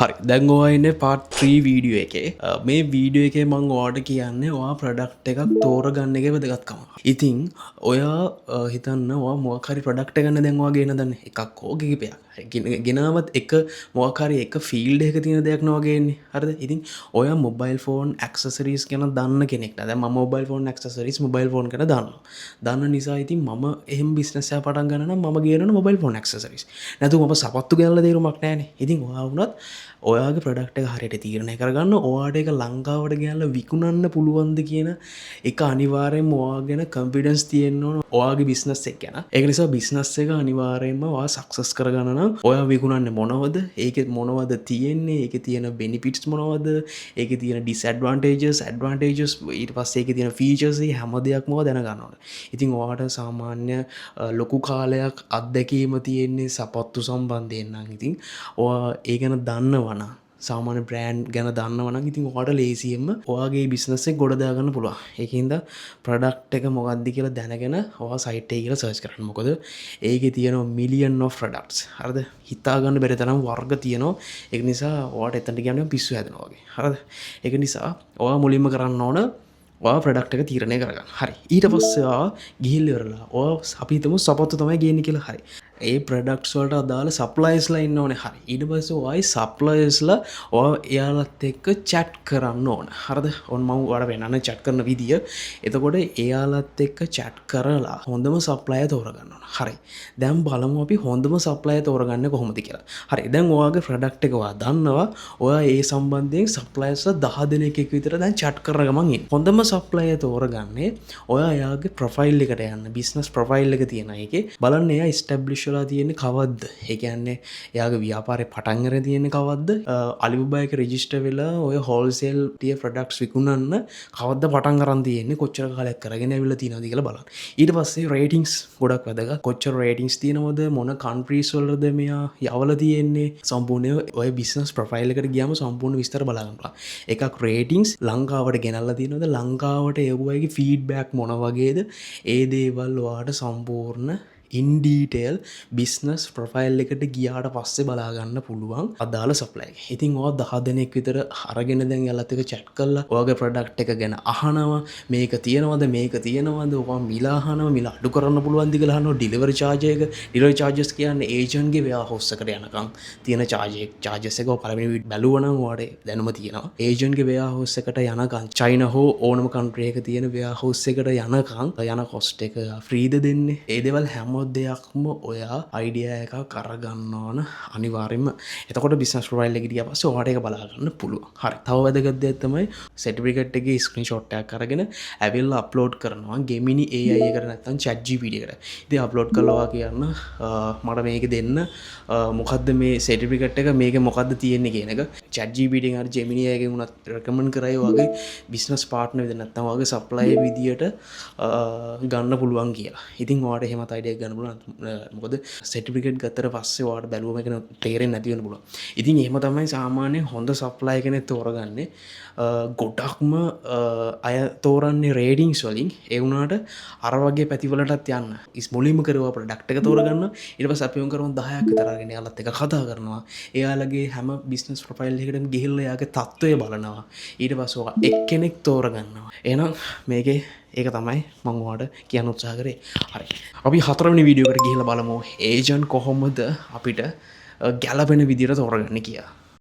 හරි දැන් ඔයා ඉන්නේ part 3 වීඩියෝ එකේ. මේ වීඩියෝ එකේ මම ඔයාලට කියන්නේ ඔයා ප්‍රොඩක්ට් එකක් තෝරගන්න එකේ වැදගත්කම. ඉතින් ඔයා හිතන්න ඔයා මොකක් හරි ප්‍රොඩක්ට් එකක් ගන්න දැන් ඔයා ගේන දන්නේ එකක් හෝ කිහිපයක්. ගෙනාවත් එක මොකක් හරි එක ෆීල්ඩ් එකක තියෙන දෙයක් නේ ඔයා ගේන්නේ. හරිද? ඉතින් ඔයා මොබයිල් ෆෝන් ඇක්සසරිස් ගැන දන්න කෙනෙක් නේද? දැන් මම mobile phone accessories mobile phone ගැන දන්නවා. දන්න නිසා ඉතින් මම එහෙම බිස්නස් එකක් පටන් ගන්න නම් මම ගේනවා මොබයිල් ෆෝන් ඇක්සසරිස්. නැතුව මම සපත්තු ගැනලා තේරුමක් නැහැනේ. ඉතින් ඔයා වුණත් ඔයාගේ ප්‍රඩක්ට එක හරියට තීරණය කරගන්න ඔයාට එක ලංකාවට ගැල්ල විකුණන්න පුළුවන්ද කියන එක අනිවාරයෙන් ඔයාගෙන කම්පිඩන්ස් තියෙන්න ඕන ඔයාගේ බිස්නස් එක් ගැන. ඒක නිසා බිස්නස් එක අනිවාර්යයෙන්ම ඔයා සක්සස් කරගන්න නම් ඔයා විකුණන්නේ මොනවද? ඒකේ මොනවද තියෙන්නේ? ඒකේ තියෙන බෙනිෆිට්ස් මොනවද? ඒකේ තියෙන ඩිස්ඇඩ්වාන්ටේජස්, ඇඩ්වාන්ටේජස්, ඊට පස්සේ ඒකේ තියෙන ෆීචර්ස් හැම දෙයක්ම ඔයා දැනගන්න ඕනේ. ඉතින් ඔයාට සාමාන්‍ය ලොකු කාලයක් අත්දැකීම තියෙන්නේ සපත්තු සම්බන්ධයෙන් නම් ඉතින් ඔයා ඒ ගැන දන්නවා සාමාන්‍ය බ්‍රෑන්ඩ් ගැන දන්නවනම් ඉතින් ඔයාට ලේසියෙන්ම ඔයාගේ බිස්නස් එක ගොඩ දාගන්න පුළුවන්. ඒකින්ද ප්‍රොඩක්ට් එක මොකක්ද කියලා දැනගෙන ඔයා සයිට් එකේ ගිහලා සර්ච් කරන්න. මොකද ඒකේ තියෙනවා මිලියන් ඔෆ් ප්‍රොඩක්ට්ස්. හරිද? හිතා ගන්න බැරි තරම් වර්ග තියෙනවා. ඒක නිසා ඔයාට එතනට ගියාම පිස්සු හැදෙනවා වගේ. හරිද? ඒක නිසා ඔයා මුලින්ම කරන්න ඕන ඔයා ප්‍රොඩක්ට් එක තීරණය කරගන්න. හරි. ඊට පස්සේ ඔයා ගිහිල්ලා ඉවරලා ඔයා අපි හිතමු සපත්තු තමයි ගේන්නේ කියලා. හරි. ඒ ප්‍රඩක්ට්ස් වලට අදාළ සප්ලයර්ස්ලා ඉන්න ඕනේ. හරි. ඊට පස්සේ ඔයයි සප්ලයර්ස්ලා ඔය එයාලත් එක්ක chat කරන්න ඕන. හරිද? ඔන්න මම ඔයාලට වෙනන chat කරන විදිය. එතකොට එයාලත් එක්ක chat කරලා හොඳම සප්ලයර් තෝරගන්න ඕන. හරි. දැන් බලමු අපි හොඳම සප්ලයර් තෝරගන්නේ කොහොමද කියලා. හරි. දැන් ඔයාගේ ප්‍රොඩක්ට් එක ඔයා දන්නවා. ඔයා ඒ සම්බන්ධයෙන් සප්ලයර්ස්ලා 10 දෙනෙක් එක්ක විතර දැන් chat කරන ගමන් ඉන්න. හොඳම සප්ලයර් තෝරගන්නේ ඔයා එයාගේ ප්‍රොෆයිල් එකට යන්න. බිස්නස් ප්‍රොෆයිල් එක තියෙන එකේ බලන්න එයා ස්ටැබ්ලිෂ් තියෙන්නේ කවද්ද? ඒ කියන්නේ එයාගේ ව්‍යාපාරේ පටන් අරගෙන තියෙන්නේ කවද්ද? අලිබබා එක රෙජිස්ටර් වෙලා ඔය හෝල්සේල් ටිය ප්‍රොඩක්ට්ස් විකුණන්න කවද්ද පටන් අරන් තියෙන්නේ? කොච්චර කාලයක් කරගෙන ඇවිල්ලා තියෙනවද කියලා බලන්න. ඊට පස්සේ රේටින්ග්ස් ගොඩක් වැදගත්. කොච්චර රේටින්ග්ස් තියෙනවද? මොන කන්ට්‍රීස් වලද මෙයා යවලා තියෙන්නේ? සම්පූර්ණ ඔය බිස්නස් ප්‍රොෆයිල් එකට ගියාම සම්පූර්ණ විස්තර බලා ගන්න පුළුවන්. එකක් රේටින්ග්ස් ලංකාවට ගෙනල්ලා තියෙනවද? ලංකාවට එවුවයිගේ ෆීඩ්බැක් මොන වගේද? ඒ දේවල් ඔයාට සම්පූර්ණ ඉන් ඩීටේල් බිස්නස් ප්‍රොෆයිල් එකට ගියාට පස්සේ බලාගන්න පුළුවන් අදාළ සප්ලයි එක. ඉතින් ඔයා 10 දෙනෙක් විතර අරගෙන දැන් එයාලත් එක්ක chat කරලා ඔයාගේ ප්‍රොඩක්ට් එක ගැන අහනවා. මේක තියෙනවද? මේක තියෙනවද? ඔයා මිල අහනවා. මිල අඩු කරන්න පුළුවන්ද කියලා අහනවා. ඩිලිවරි charge එක. ඩිලිවරි charges කියන්නේ ඒජන්ට්ගේ වෙයාහවුස් එකට යනකම් තියෙන charges එක පළවෙනි බැලුවා නම් ඔයාට දැනුම තියෙනවා. ඒජන්ට්ගේ වෙයාහවුස් එකට යනකම් චයිනා හෝ ඕනම කන්ට්‍රි එකක තියෙන වෙයාහවුස් එකට යනකම් යන කොස්ට් එක ෆ්‍රීද දෙන්නේ. ඒ දේවල් හැම දෙයක්ම ඔයා අයිඩිය එක කරගන්න ඕන අනිවාර්යෙන්ම. එතකොට බිස්නස් ප්‍රොෆයිල් එකට ගියා පස්සේ ඔයාට ඒක බලා ගන්න පුළුවන්. හරි. තව වැදගත් දෙයක් තමයි සර්ටිෆිකේට් එකේ ස්ක්‍රීන්ෂොට් එකක් අරගෙන ඇවිල්ලා අප්ලෝඩ් කරනවා Gemini AI එකට නැත්නම් ChatGPT එකට. ඉතින් අප්ලෝඩ් කළා ඔයා කියන්න මට මේක දෙන්න මොකද්ද මේ සර්ටිෆිකේට් එක මේකේ මොකද්ද තියෙන්නේ කියන එක ChatGPT එකෙන් හරි Gemini AI එකෙන් උනත් රෙකමන්ඩ් කරයි ඔයාගේ බිස්නස් පාර්ට්නර් විදිහට නැත්නම් ඔයාගේ සප්ලයර් විදියට ගන්න පුළුවන් කියලා. ඉතින් ඔයාට එහෙමත් අයිඩියක් ගන්න මොකද සර්ටිෆිකේට් ගත්තට පස්සේ ඔයාලට බැලුවම එක තේරෙන්නේ නැති වෙන්න පුළුවන්. ඉතින් එහෙම තමයි සාමාන්‍යයෙන් හොඳ සප්ලයි කෙනෙක් තෝරගන්නේ. ගොඩක්ම අය තෝරන්නේ රේටින්ග්ස් වලින්. ඒ වුණාට අර වගේ පැතිවලටත් යන්න. මුලින්ම කරුවා ප්‍රොඩක්ට් එක තෝරගන්න. ඊට පස්සේ අපි උන් කරමු 10ක් විතර අරගෙන යාලත් එක කතා කරනවා. එයාලගේ හැම බිස්නස් ප්‍රොෆයිල් එකකටම ගිහිල්ලා එයාගේ තත්ත්වය බලනවා. ඊට පස්සේ ඔයා එක්කෙනෙක් තෝරගන්නවා. එහෙනම් මේකේ ඒක තමයි මම ඔයාලට කියන්න උත්සාහ කරේ. හරි. අපි හතරවෙනි වීඩියෝ එකට ගිහිල්ලා බලමු ඒජන්ට් කොහොමද අපිට ගැළපෙන විදිහට තෝරගන්නේ කියලා.